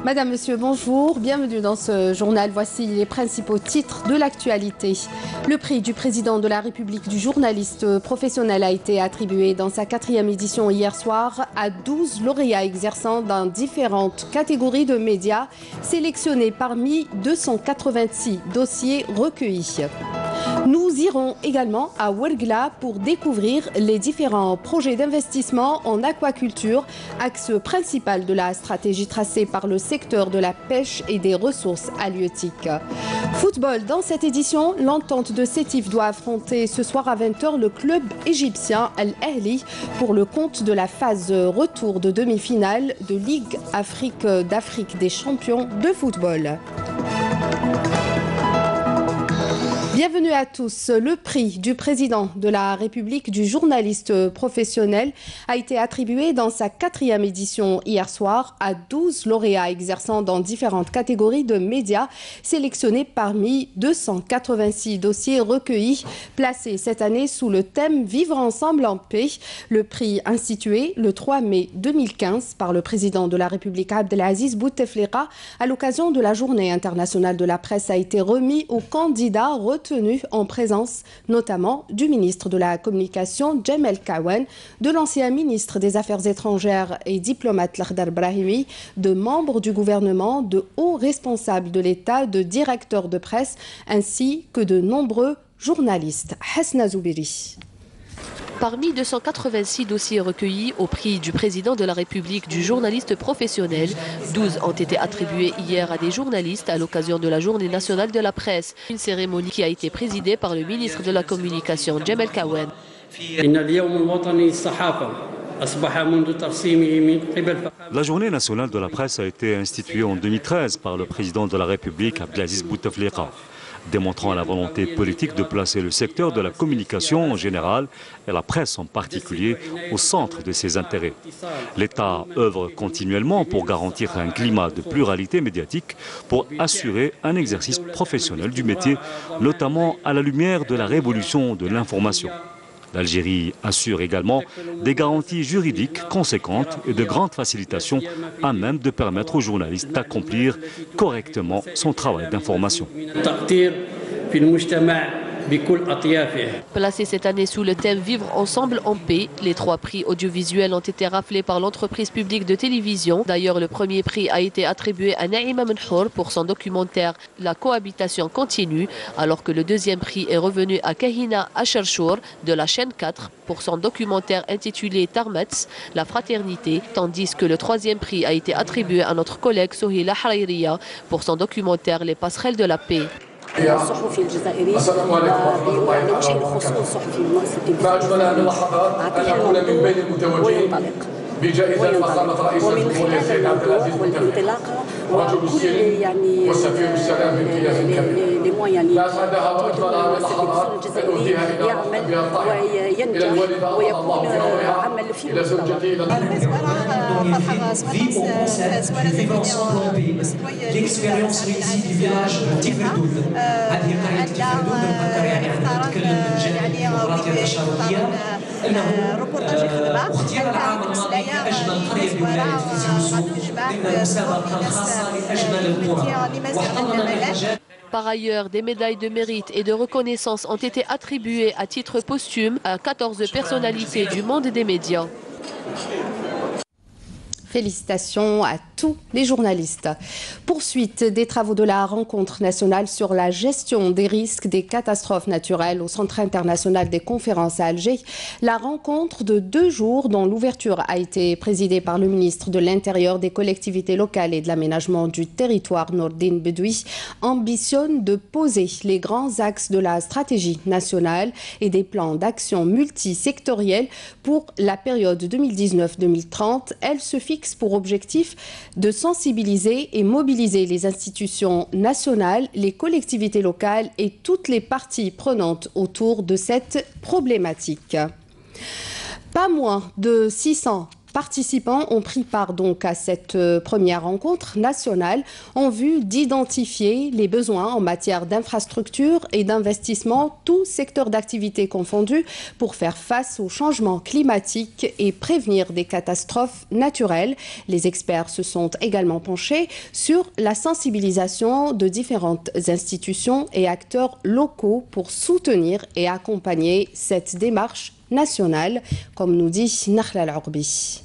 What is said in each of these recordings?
Madame, Monsieur, bonjour. Bienvenue dans ce journal. Voici les principaux titres de l'actualité. Le prix du président de la République du journaliste professionnel a été attribué dans sa 4e édition hier soir à 12 lauréats exerçant dans différentes catégories de médias, sélectionnés parmi 286 dossiers recueillis. Nous irons également à Ouargla pour découvrir les différents projets d'investissement en aquaculture, axe principal de la stratégie tracée par le secteur de la pêche et des ressources halieutiques. Football, dans cette édition, l'entente de Sétif doit affronter ce soir à 20h le club égyptien Al Ahly pour le compte de la phase retour de demi-finale de Ligue d'Afrique des champions de football. Bienvenue à tous. Le prix du président de la République du journaliste professionnel a été attribué dans sa 4e édition hier soir à 12 lauréats exerçant dans différentes catégories de médias, sélectionnés parmi 286 dossiers recueillis, placés cette année sous le thème « Vivre ensemble en paix ». Le prix institué le 3 mai 2015 par le président de la République Abdelaziz Bouteflika à l'occasion de la Journée internationale de la presse a été remis aux candidats retenu en présence notamment du ministre de la Communication Jamel Kawan, de l'ancien ministre des Affaires étrangères et diplomate Lakhdar Brahimi, de membres du gouvernement, de hauts responsables de l'État, de directeurs de presse, ainsi que de nombreux journalistes. Hasna Zoubiri. Parmi 286 dossiers recueillis au prix du président de la République du journaliste professionnel, 12 ont été attribués hier à des journalistes à l'occasion de la Journée nationale de la presse. Une cérémonie qui a été présidée par le ministre de la Communication, Jamel Kawan. La Journée nationale de la presse a été instituée en 2013 par le président de la République, Abdelaziz Bouteflika, démontrant la volonté politique de placer le secteur de la communication en général et la presse en particulier au centre de ses intérêts. L'État œuvre continuellement pour garantir un climat de pluralité médiatique, pour assurer un exercice professionnel du métier, notamment à la lumière de la révolution de l'information. L'Algérie assure également des garanties juridiques conséquentes et de grandes facilitations à même de permettre aux journalistes d'accomplir correctement son travail d'information. Placés cette année sous le thème « Vivre ensemble en paix », les 3 prix audiovisuels ont été raflés par l'entreprise publique de télévision. D'ailleurs, le premier prix a été attribué à Naïma Menhour pour son documentaire « La cohabitation continue », alors que le deuxième prix est revenu à Kahina Acharchour de la chaîne 4 pour son documentaire intitulé « Tarmetz, la fraternité », tandis que le troisième prix a été attribué à notre collègue Sohila Haririya pour son documentaire « Les passerelles de la paix ». الصحفي الجزائري وبشيء يخص الصحفي وينطلق بجائزة فخامة رئيس الجمهورية السيد عبد العزيز والانطلاقة وكل يعني لمويان التلفزيون الجزائري يعمل وينجح ويكون عمل في المستوى. L'expérience réussie du village de Tifredoun. هذه قرية تفردون المقدرة نتكلم من جانب الديمقراطية التشاركية أنه اختيار العام الماضي كأجمل قرية بولاية تيزي وسوق ضمن المسابقة الخاصة لأجمل القرى وحضرنا منهجات. Par ailleurs, des médailles de mérite et de reconnaissance ont été attribuées à titre posthume à 14 personnalités du monde des médias. Félicitations à tous les journalistes. Poursuite des travaux de la rencontre nationale sur la gestion des risques des catastrophes naturelles au Centre international des conférences à Alger. La rencontre de 2 jours dont l'ouverture a été présidée par le ministre de l'Intérieur, des collectivités locales et de l'aménagement du territoire Nordine Bedoui ambitionne de poser les grands axes de la stratégie nationale et des plans d'action multisectoriels pour la période 2019-2030. Elle se fixe pour objectif de sensibiliser et mobiliser les institutions nationales, les collectivités locales et toutes les parties prenantes autour de cette problématique. Pas moins de 600 participants ont pris part donc à cette première rencontre nationale en vue d'identifier les besoins en matière d'infrastructures et d'investissement, tous secteurs d'activité confondus, pour faire face au changement climatique et prévenir des catastrophes naturelles. Les experts se sont également penchés sur la sensibilisation de différentes institutions et acteurs locaux pour soutenir et accompagner cette démarche nationale, comme nous dit Nakhla Al-Ourbi.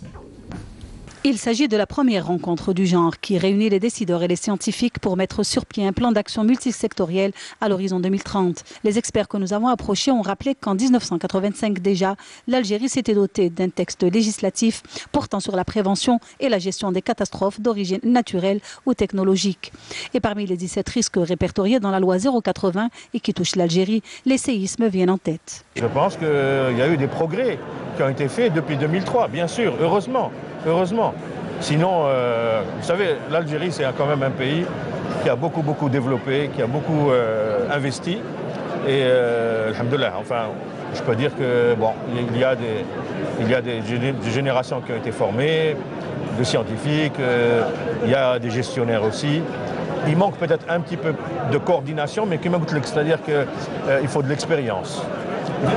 Il s'agit de la première rencontre du genre qui réunit les décideurs et les scientifiques pour mettre sur pied un plan d'action multisectoriel à l'horizon 2030. Les experts que nous avons approchés ont rappelé qu'en 1985 déjà, l'Algérie s'était dotée d'un texte législatif portant sur la prévention et la gestion des catastrophes d'origine naturelle ou technologique. Et parmi les 17 risques répertoriés dans la loi 080 et qui touchent l'Algérie, les séismes viennent en tête. Je pense qu'il y a eu des progrès qui ont été faits depuis 2003, bien sûr, heureusement. Sinon, vous savez, l'Algérie, c'est quand même un pays qui a beaucoup développé, qui a beaucoup investi. Et, alhamdoulilah, enfin, je peux dire que, bon, il y a des générations qui ont été formées, de scientifiques, il y a des gestionnaires aussi. Il manque peut-être un petit peu de coordination, mais c'est-à-dire qu'il faut de l'expérience.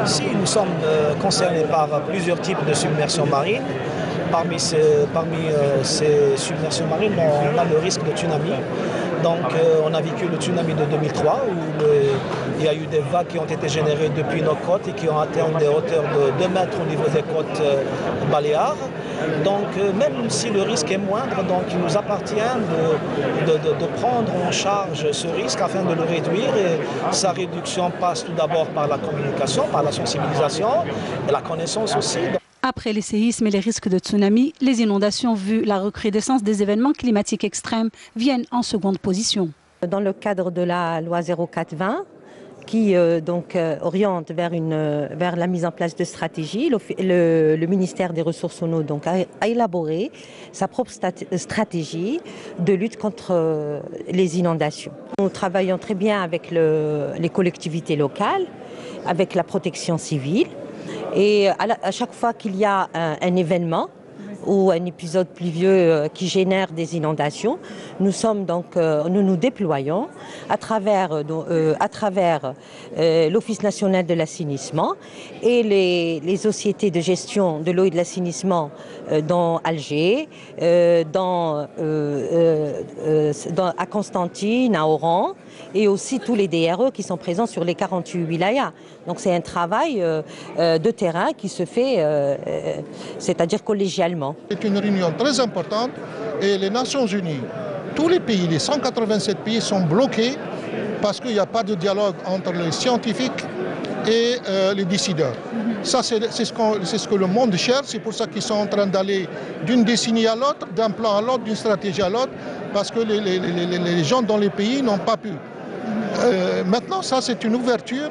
Ici, nous sommes concernés par plusieurs types de submersions marines. Parmi ces submersions marines, on a le risque de tsunami. Donc on a vécu le tsunami de 2003 où il y a eu des vagues qui ont été générées depuis nos côtes et qui ont atteint des hauteurs de 2 mètres au niveau des côtes baléares. Donc même si le risque est moindre, donc il nous appartient de prendre en charge ce risque afin de le réduire. Et sa réduction passe tout d'abord par la communication, par la sensibilisation et la connaissance aussi. Après les séismes et les risques de tsunami, les inondations, vu la recrudescence des événements climatiques extrêmes, viennent en seconde position. Dans le cadre de la loi 0420, qui oriente vers la mise en place de stratégies, le ministère des Ressources en eau a élaboré sa propre stratégie de lutte contre les inondations. Nous travaillons très bien avec les collectivités locales, avec la protection civile. Et à chaque fois qu'il y a un événement ou un épisode pluvieux qui génère des inondations, nous nous déployons à travers l'Office national de l'assainissement et les sociétés de gestion de l'eau et de l'assainissement dans Alger, à Constantine, à Oran, et aussi tous les DRE qui sont présents sur les 48 wilayas. Donc c'est un travail de terrain qui se fait, c'est-à-dire collégialement. C'est une réunion très importante et les Nations Unies, tous les pays, les 187 pays sont bloqués parce qu'il n'y a pas de dialogue entre les scientifiques et les décideurs. Ça, c'est ce que le monde cherche, c'est pour ça qu'ils sont en train d'aller d'une décennie à l'autre, d'un plan à l'autre, d'une stratégie à l'autre, parce que les gens dans les pays n'ont pas pu. Maintenant, ça, c'est une ouverture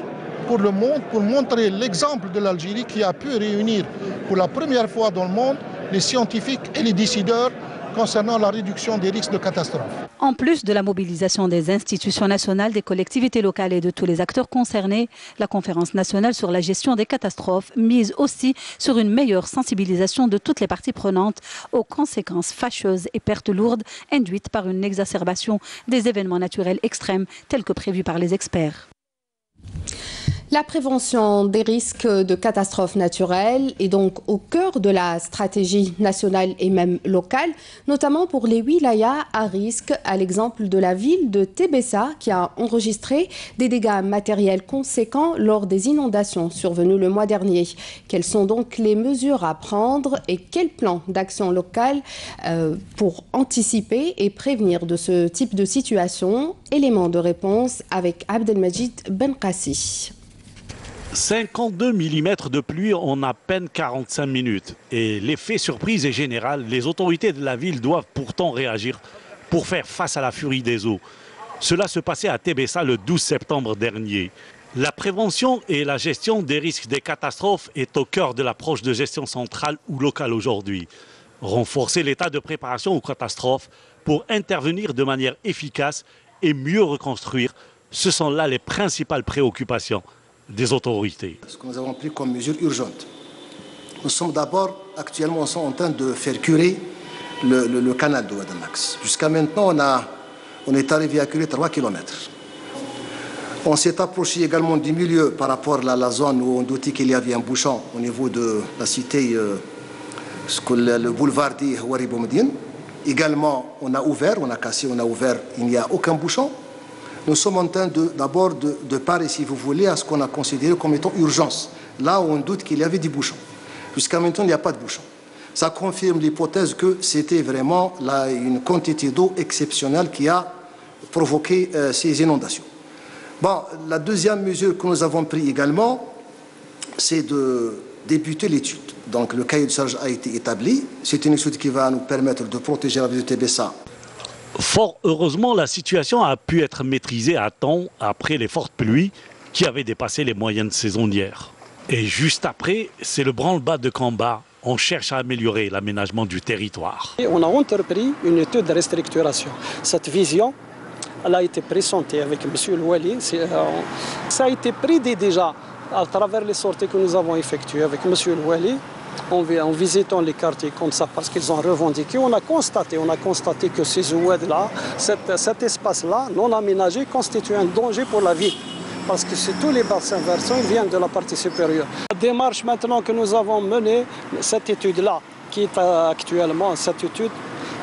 pour le monde, pour montrer l'exemple de l'Algérie qui a pu réunir pour la première fois dans le monde les scientifiques et les décideurs concernant la réduction des risques de catastrophes. En plus de la mobilisation des institutions nationales, des collectivités locales et de tous les acteurs concernés, la Conférence nationale sur la gestion des catastrophes mise aussi sur une meilleure sensibilisation de toutes les parties prenantes aux conséquences fâcheuses et pertes lourdes induites par une exacerbation des événements naturels extrêmes tels que prévus par les experts. La prévention des risques de catastrophes naturelles est donc au cœur de la stratégie nationale et même locale, notamment pour les wilayas à risque, à l'exemple de la ville de Tébessa qui a enregistré des dégâts matériels conséquents lors des inondations survenues le mois dernier. Quelles sont donc les mesures à prendre et quel plan d'action locale pour anticiper et prévenir de ce type de situation? Élément de réponse avec Abdelmajid Benkassi. 52 mm de pluie en à peine 45 minutes. Et l'effet surprise est général. Les autorités de la ville doivent pourtant réagir pour faire face à la furie des eaux. Cela se passait à Tébessa le 12 septembre dernier. La prévention et la gestion des risques des catastrophes est au cœur de l'approche de gestion centrale ou locale aujourd'hui. Renforcer l'état de préparation aux catastrophes pour intervenir de manière efficace et mieux reconstruire, ce sont là les principales préoccupations des autorités. Ce que nous avons pris comme mesure urgente, Nous sommes d'abord, actuellement, en train de faire curer le canal de Ouadamax. Jusqu'à maintenant, on est arrivé à curer 3 km. On s'est approché également du milieu par rapport à la zone où on doutait qu'il y avait un bouchon au niveau de la cité, le boulevard dit Houari Boumedine. Également, on a ouvert, il n'y a aucun bouchon. Nous sommes en train d'abord de parer, si vous voulez, à ce qu'on a considéré comme étant urgence, là où on doute qu'il y avait des bouchons. Jusqu'à maintenant, il n'y a pas de bouchons. Ça confirme l'hypothèse que c'était vraiment une quantité d'eau exceptionnelle qui a provoqué ces inondations. Bon, la deuxième mesure que nous avons prise également, c'est de débuter l'étude. Donc le cahier de charge a été établi. C'est une étude qui va nous permettre de protéger la ville de Tébessa. Fort heureusement, la situation a pu être maîtrisée à temps après les fortes pluies qui avaient dépassé les moyennes saisonnières. Et juste après, c'est le branle-bas de Kamba. On cherche à améliorer l'aménagement du territoire. Et on a entrepris une étude de restructuration. Cette vision, elle a été présentée avec M. Louali. Ça a été pris déjà à travers les sorties que nous avons effectuées avec M. Louali, en visitant les quartiers comme ça, parce qu'ils ont revendiqué. On a constaté que ces oueds-là, cet espace-là, non aménagé, constitue un danger pour la ville. Parce que tous les bassins versants viennent de la partie supérieure. La démarche maintenant que nous avons menée, cette étude-là, qui est actuellement cette étude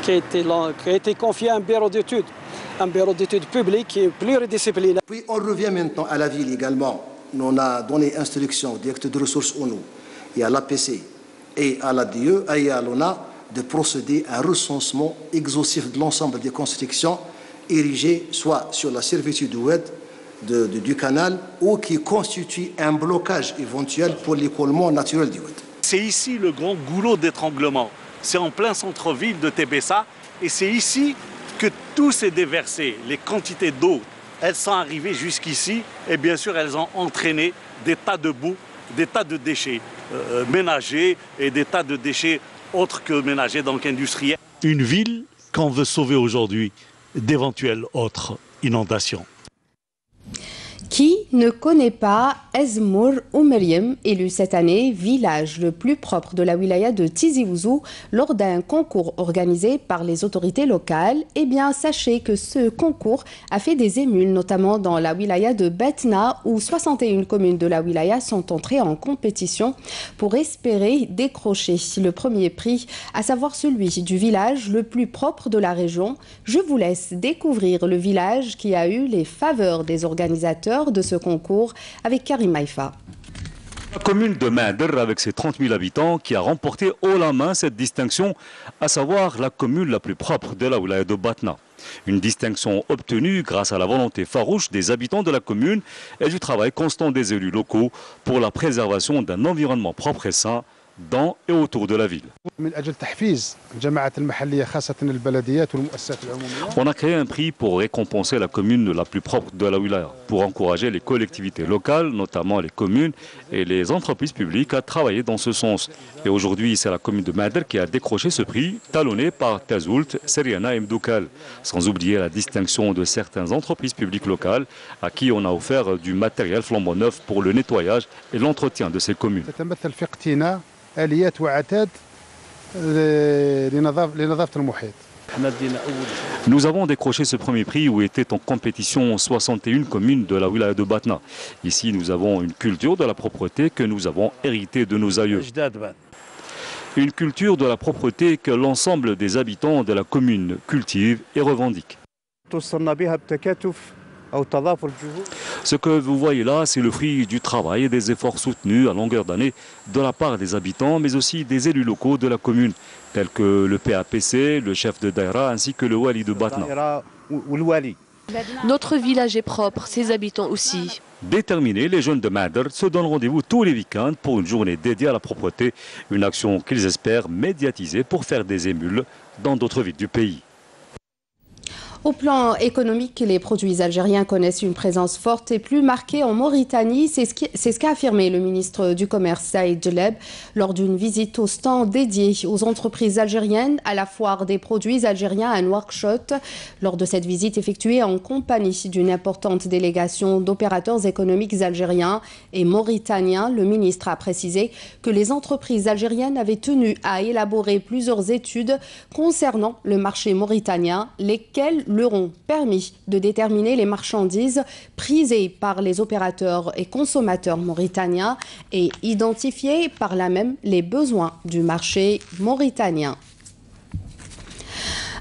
qui a été confiée à un bureau d'études public qui est pluridisciplinaire. Puis on revient maintenant à la ville également. On a donné instruction au directeur de ressources en eau et à l'APC et à l'ADE et à l'ONA de procéder à un recensement exhaustif de l'ensemble des constructions érigées soit sur la servitude oued du canal ou qui constitue un blocage éventuel pour l'écoulement naturel du oued. C'est ici le grand goulot d'étranglement. C'est en plein centre-ville de Tébessa et c'est ici que tout s'est déversé. Les quantités d'eau, elles sont arrivées jusqu'ici et bien sûr elles ont entraîné des tas de boue, des tas de déchets ménagers et des tas de déchets autres que ménagers, donc industriels. Une ville qu'on veut sauver aujourd'hui d'éventuelles autres inondations. Qui ne connaît pas Ezmour ou Meriem, élu cette année village le plus propre de la wilaya de Tizi Ouzou lors d'un concours organisé par les autorités locales? Eh bien, sachez que ce concours a fait des émules, notamment dans la wilaya de Betna, où 61 communes de la wilaya sont entrées en compétition pour espérer décrocher le premier prix, à savoir celui du village le plus propre de la région. Je vous laisse découvrir le village qui a eu les faveurs des organisateurs de ce concours avec Karim Maïfa. La commune de Mader, avec ses 30 000 habitants, qui a remporté haut la main cette distinction, à savoir la commune la plus propre de la wilaya de Batna. Une distinction obtenue grâce à la volonté farouche des habitants de la commune et du travail constant des élus locaux pour la préservation d'un environnement propre et sain dans et autour de la ville. On a créé un prix pour récompenser la commune la plus propre de la wilaya, pour encourager les collectivités locales, notamment les communes et les entreprises publiques à travailler dans ce sens. Et aujourd'hui, c'est la commune de Mader qui a décroché ce prix, talonné par Tazoult, Seriana et Mdoukal. Sans oublier la distinction de certaines entreprises publiques locales à qui on a offert du matériel flambant neuf pour le nettoyage et l'entretien de ces communes. Nous avons décroché ce premier prix où étaient en compétition 61 communes de la wilaya de Batna. Ici, nous avons une culture de la propreté que nous avons héritée de nos aïeux. Une culture de la propreté que l'ensemble des habitants de la commune cultivent et revendiquent. Ce que vous voyez là, c'est le fruit du travail et des efforts soutenus à longueur d'année de la part des habitants, mais aussi des élus locaux de la commune, tels que le PAPC, le chef de Daïra, ainsi que le Wali de Batna. Notre village est propre, ses habitants aussi. Déterminés, les jeunes de Mader se donnent rendez-vous tous les week-ends pour une journée dédiée à la propreté, une action qu'ils espèrent médiatiser pour faire des émules dans d'autres villes du pays. Au plan économique, les produits algériens connaissent une présence forte et plus marquée en Mauritanie. C'est ce qu'a affirmé le ministre du Commerce Saïd Djeleb lors d'une visite au stand dédié aux entreprises algériennes à la foire des produits algériens à Nouakchott. Lors de cette visite effectuée en compagnie d'une importante délégation d'opérateurs économiques algériens et mauritaniens, le ministre a précisé que les entreprises algériennes avaient tenu à élaborer plusieurs études concernant le marché mauritanien, lesquelles leur ont permis de déterminer les marchandises prisées par les opérateurs et consommateurs mauritaniens et identifier par là même les besoins du marché mauritanien.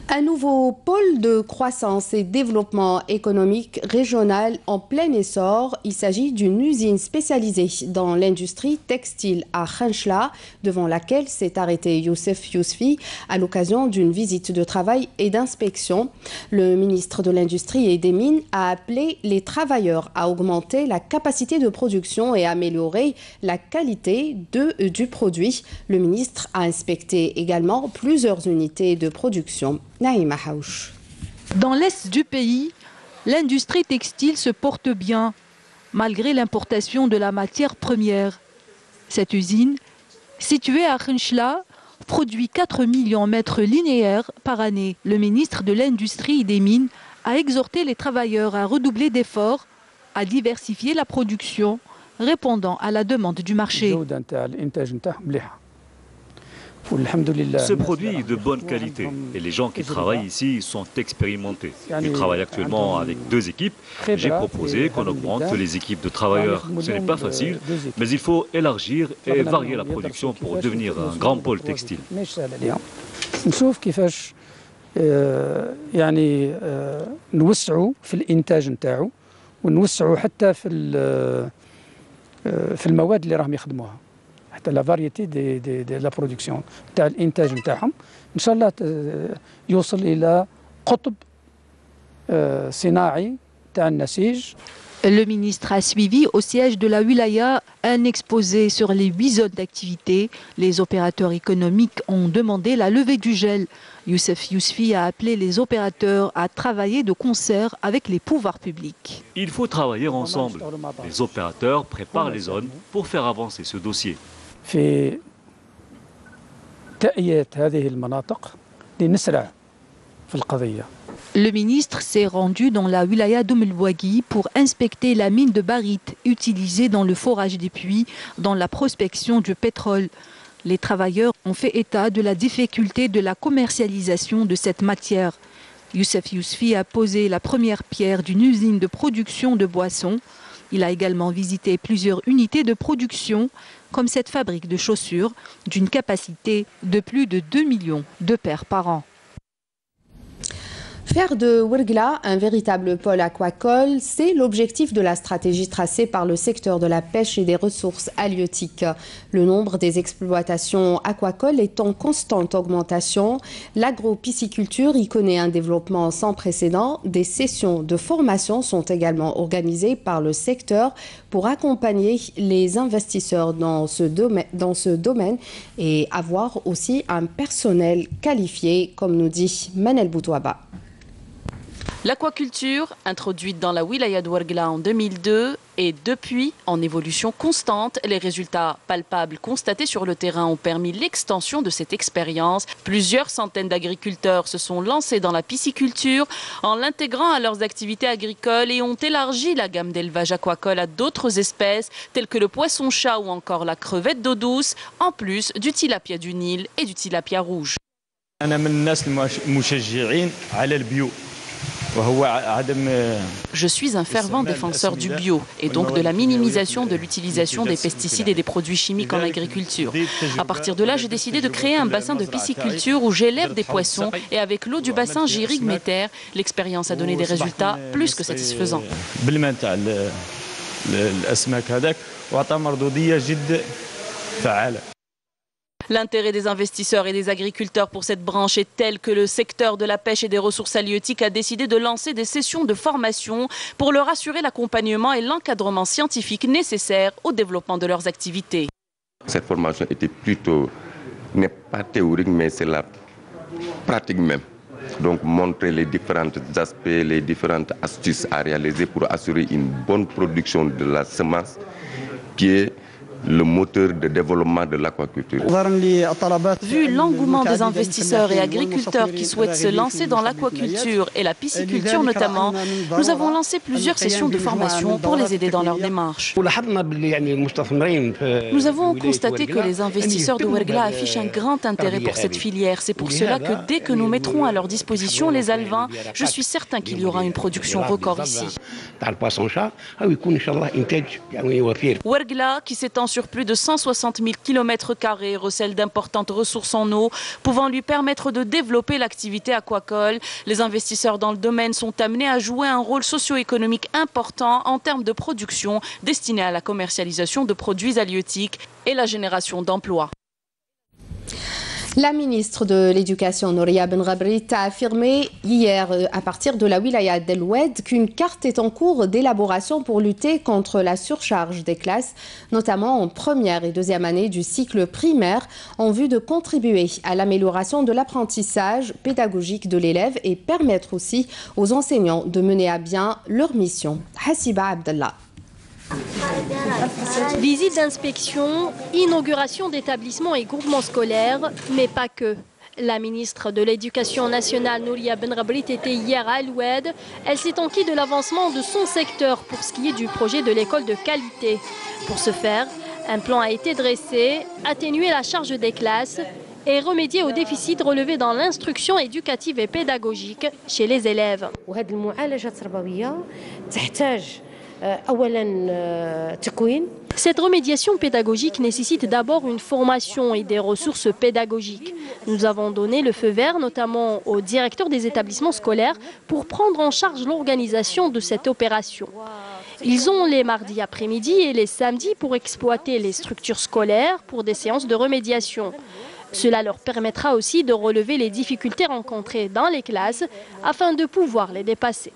Un nouveau pôle de croissance et développement économique régional en plein essor. Il s'agit d'une usine spécialisée dans l'industrie textile à Khenchela, devant laquelle s'est arrêté Youssef Yousfi à l'occasion d'une visite de travail et d'inspection. Le ministre de l'Industrie et des Mines a appelé les travailleurs à augmenter la capacité de production et améliorer la qualité du produit. Le ministre a inspecté également plusieurs unités de production. Dans l'est du pays, l'industrie textile se porte bien, malgré l'importation de la matière première. Cette usine, située à Khenchela, produit 4 millions de mètres linéaires par année. Le ministre de l'Industrie et des Mines a exhorté les travailleurs à redoubler d'efforts, à diversifier la production, répondant à la demande du marché. Ce produit est de bonne qualité et les gens qui travaillent ici sont expérimentés. Ils travaillent actuellement avec 2 équipes. J'ai proposé qu'on augmente les équipes de travailleurs. Ce n'est pas facile, mais il faut élargir et varier la production pour devenir un grand pôle textile. حتى لا فاريتي دي لا برودكسيون تاع الانتاج نتاعهم ان شاء الله يوصل الى قطب صناعي تاع النسيج. Le ministre a suivi au siège de la Wilaya un exposé sur les 8 zones d'activité. Les opérateurs économiques ont demandé la levée du gel. Youssef Yousfi a appelé les opérateurs à travailler de concert avec les pouvoirs publics. Il faut travailler ensemble. Les opérateurs préparent les zones pour faire avancer ce dossier. في تأييد هذه المناطق لنسرع في القضية. Le ministre s'est rendu dans la wilaya d'Oumelbouagui pour inspecter la mine de barite utilisée dans le forage des puits, dans la prospection du pétrole. Les travailleurs ont fait état de la difficulté de la commercialisation de cette matière. Youssef Yousfi a posé la première pierre d'une usine de production de boissons. Il a également visité plusieurs unités de production, comme cette fabrique de chaussures, d'une capacité de plus de 2 millions de paires par an. Faire de Ouergla un véritable pôle aquacole, c'est l'objectif de la stratégie tracée par le secteur de la pêche et des ressources halieutiques. Le nombre des exploitations aquacoles est en constante augmentation. L'agro-pisciculture y connaît un développement sans précédent. Des sessions de formation sont également organisées par le secteur pour accompagner les investisseurs dans ce domaine et avoir aussi un personnel qualifié, comme nous dit Manel Boutouaba. L'aquaculture, introduite dans la wilaya d'Ouergla en 2002, est depuis en évolution constante. Les résultats palpables constatés sur le terrain ont permis l'extension de cette expérience. Plusieurs centaines d'agriculteurs se sont lancés dans la pisciculture en l'intégrant à leurs activités agricoles et ont élargi la gamme d'élevage aquacole à d'autres espèces telles que le poisson-chat ou encore la crevette d'eau douce, en plus du tilapia du Nil et du tilapia rouge. Je suis un fervent défenseur du bio et donc de la minimisation de l'utilisation des pesticides et des produits chimiques en agriculture. À partir de là, j'ai décidé de créer un bassin de pisciculture où j'élève des poissons et avec l'eau du bassin, j'irrigue mes terres. L'expérience a donné des résultats plus que satisfaisants. L'intérêt des investisseurs et des agriculteurs pour cette branche est tel que le secteur de la pêche et des ressources halieutiques a décidé de lancer des sessions de formation pour leur assurer l'accompagnement et l'encadrement scientifique nécessaires au développement de leurs activités. Cette formation était plutôt, n'est pas théorique, mais c'est la pratique même. donc montrer les différents aspects, les différentes astuces à réaliser pour assurer une bonne production de la semence qui est le moteur de développement de l'aquaculture. Vu l'engouement des investisseurs et agriculteurs qui souhaitent se lancer dans l'aquaculture et la pisciculture notamment, nous avons lancé plusieurs sessions de formation pour les aider dans leur démarche. Nous avons constaté que les investisseurs de Ouergla affichent un grand intérêt pour cette filière. C'est pour cela que dès que nous mettrons à leur disposition les alevins, je suis certain qu'il y aura une production record ici. Ouergla, qui s'étend sur plus de 160 000 km², recèle d'importantes ressources en eau, pouvant lui permettre de développer l'activité aquacole. Les investisseurs dans le domaine sont amenés à jouer un rôle socio-économique important en termes de production destinée à la commercialisation de produits halieutiques et la génération d'emplois. La ministre de l'Éducation, Nouria Benrabrit, a affirmé hier, à partir de la wilaya d'El Oued, qu'une carte est en cours d'élaboration pour lutter contre la surcharge des classes, notamment en première et deuxième année du cycle primaire, en vue de contribuer à l'amélioration de l'apprentissage pédagogique de l'élève et permettre aussi aux enseignants de mener à bien leur mission. Hassiba Abdallah. Visite d'inspection, inauguration d'établissements et groupements scolaires, mais pas que. La ministre de l'Éducation nationale, Nouria Benrabrit, était hier à El Oued. Elle s'est enquis de l'avancement de son secteur pour ce qui est du projet de l'école de qualité. Pour ce faire, un plan a été dressé, atténuer la charge des classes et remédier aux déficits relevés dans l'instruction éducative et pédagogique chez les élèves. Cette remédiation pédagogique nécessite d'abord une formation et des ressources pédagogiques. Nous avons donné le feu vert notamment aux directeurs des établissements scolaires pour prendre en charge l'organisation de cette opération. Ils ont les mardis après-midi et les samedis pour exploiter les structures scolaires pour des séances de remédiation. Cela leur permettra aussi de relever les difficultés rencontrées dans les classes afin de pouvoir les dépasser.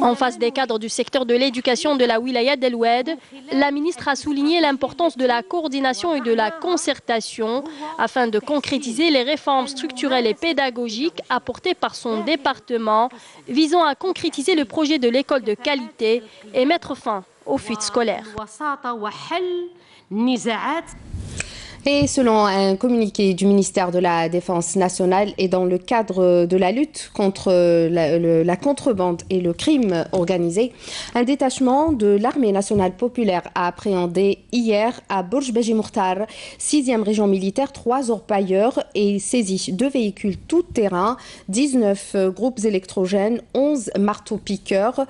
En face des cadres du secteur de l'éducation de la wilaya d'El Oued, la ministre a souligné l'importance de la coordination et de la concertation afin de concrétiser les réformes structurelles et pédagogiques apportées par son département, visant à concrétiser le projet de l'école de qualité et mettre fin aux fuites scolaires. Et selon un communiqué du ministère de la Défense nationale et dans le cadre de la lutte contre la contrebande et le crime organisé, un détachement de l'armée nationale populaire a appréhendé hier à Bourj Beji Mourtar, 6e région militaire, 3 orpailleurs et saisi 2 véhicules tout-terrain, 19 groupes électrogènes, 11 marteaux-piqueurs,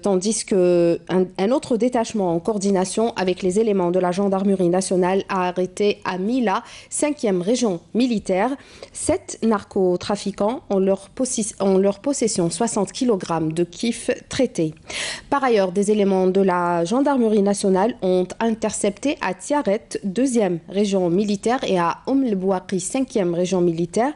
tandis qu'un autre détachement en coordination avec les éléments de la gendarmerie nationale a arrêté à Mila, 5e région militaire, 7 narcotrafiquants ont leur possession 60 kg de kiff traités. Par ailleurs, des éléments de la gendarmerie nationale ont intercepté à Tiaret, 2e région militaire, et à El Bouakhi, 5e région militaire,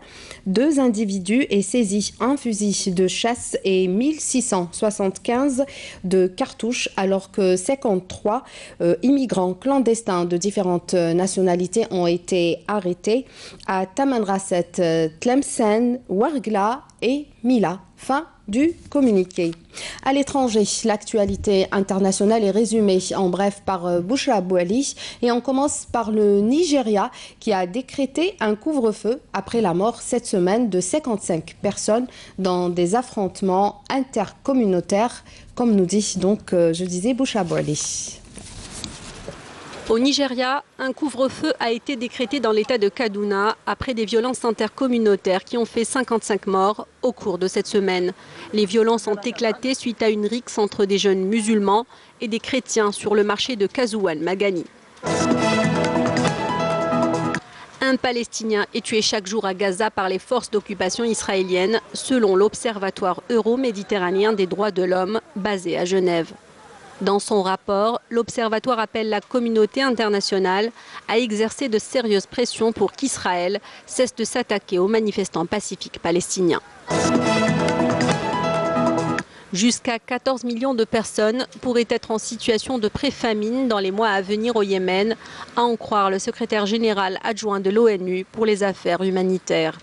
2 individus et saisi un fusil de chasse et 1675 de cartouches, alors que 53 immigrants clandestins de différentes nationalités ont été arrêtés à Tamanrasset, Tlemcen, Ouergla et Mila. Fin du communiqué. À l'étranger, l'actualité internationale est résumée en bref par Bouchra Bouali et on commence par le Nigeria qui a décrété un couvre-feu après la mort cette semaine de 55 personnes dans des affrontements intercommunautaires, comme nous dit donc, je disais, Bouchra Bouali. Au Nigeria, un couvre-feu a été décrété dans l'état de Kaduna après des violences intercommunautaires qui ont fait 55 morts au cours de cette semaine. Les violences ont éclaté suite à une rixe entre des jeunes musulmans et des chrétiens sur le marché de Kazouan Magani. Un Palestinien est tué chaque jour à Gaza par les forces d'occupation israéliennes, selon l'Observatoire euro-méditerranéen des droits de l'homme basé à Genève. Dans son rapport, l'Observatoire appelle la communauté internationale à exercer de sérieuses pressions pour qu'Israël cesse de s'attaquer aux manifestants pacifiques palestiniens. Jusqu'à 14 millions de personnes pourraient être en situation de pré-famine dans les mois à venir au Yémen, à en croire le secrétaire général adjoint de l'ONU pour les affaires humanitaires.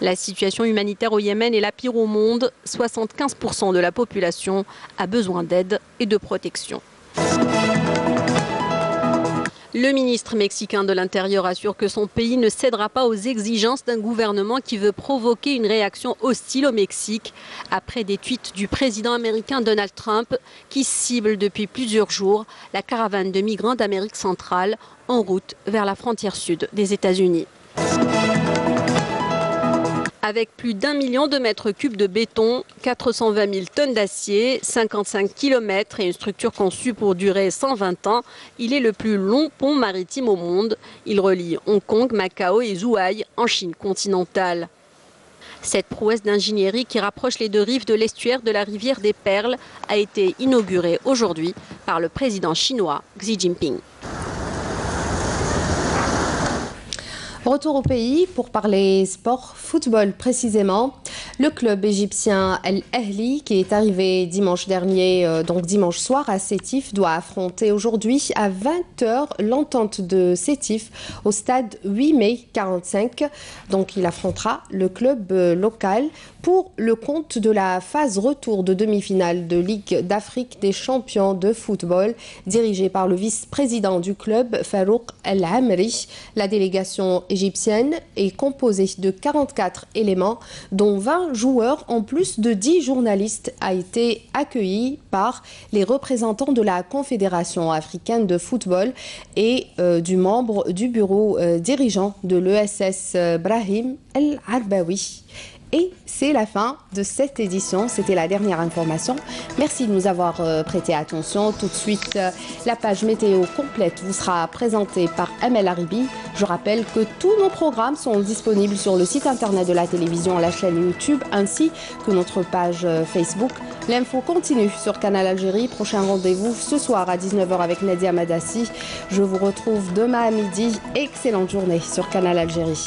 La situation humanitaire au Yémen est la pire au monde. 75% de la population a besoin d'aide et de protection. Le ministre mexicain de l'Intérieur assure que son pays ne cédera pas aux exigences d'un gouvernement qui veut provoquer une réaction hostile au Mexique après des tweets du président américain Donald Trump qui cible depuis plusieurs jours la caravane de migrants d'Amérique centrale en route vers la frontière sud des États-Unis. Avec plus d'1 million de mètres cubes de béton, 420 000 tonnes d'acier, 55 km et une structure conçue pour durer 120 ans, il est le plus long pont maritime au monde. Il relie Hong Kong, Macao et Zhuhai en Chine continentale. Cette prouesse d'ingénierie qui rapproche les deux rives de l'estuaire de la rivière des Perles a été inaugurée aujourd'hui par le président chinois Xi Jinping. Retour au pays pour parler sport, football précisément. Le club égyptien Al Ahly, qui est arrivé dimanche dernier, donc dimanche soir à Sétif, doit affronter aujourd'hui à 20h l'entente de Sétif au stade 8 mai 45. Donc il affrontera le club local pour le compte de la phase retour de demi-finale de Ligue d'Afrique des champions de football, dirigée par le vice-président du club, Farouk El Amri. La délégation égyptienne est composée de 44 éléments, dont 20 joueurs en plus de 10 journalistes, a été accueilli par les représentants de la Confédération africaine de football et du membre du bureau dirigeant de l'ESS Brahim El Arbaoui. Et c'est la fin de cette édition. C'était la dernière information. Merci de nous avoir prêté attention. Tout de suite, la page météo complète vous sera présentée par Amel Haribi. Je rappelle que tous nos programmes sont disponibles sur le site internet de la télévision, la chaîne YouTube, ainsi que notre page Facebook. L'info continue sur Canal Algérie. Prochain rendez-vous ce soir à 19h avec Nadia Madassi. Je vous retrouve demain à midi. Excellente journée sur Canal Algérie.